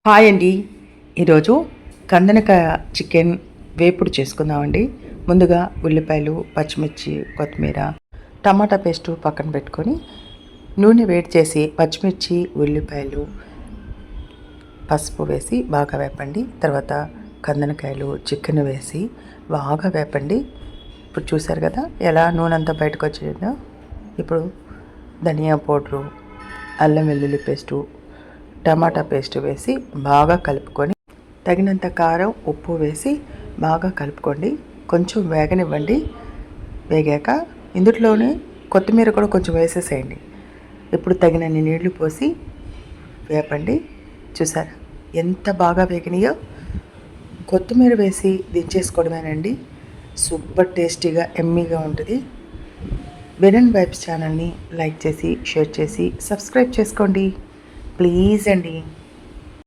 Hi అండి. ఈరోజు కందనకాయ chicken వేపుడు చేసుకుందామండి. ముందుగా ఉల్లిపాయలు, పచ్చిమిర్చి, కొత్తిమీర, టమాటా పేస్టు పక్కన పెట్టుకొని నూనె వేడి చేసి పచ్చిమిర్చి, ఉల్లిపాయలు, పసుపు వేసి బాగా వేపండి. తర్వాత కందనకాయలు, చికెన్ వేసి బాగా వేపండి. ఇప్పుడు చూసారు కదా ఎలా నూనె అంతా బయటకు వచ్చిందో. ఇప్పుడు ధనియా పౌడరు, అల్లం వెల్లుల్లి పేస్టు, టమాటా పేస్ట్ వేసి బాగా కలుపుకొని తగినంత కారం, ఉప్పు వేసి బాగా కలుపుకోండి. కొంచెం వేగనివ్వండి. వేగాక ఇందులోనే కొత్తిమీర కూడా కొంచెం వేసేసేయండి. ఇప్పుడు తగినన్ని నీళ్లు పోసి వేపండి. చూసారా ఎంత బాగా వేగినాయో. కొత్తిమీర వేసి దించేసుకోవడమేనండి. సూపర్ టేస్టీగా ఎమ్మీగా ఉంటుంది. వినన్ వైబ్స్ ఛానల్ని లైక్ చేసి, షేర్ చేసి, సబ్స్క్రైబ్ చేసుకోండి ప్లీజ్ అండి.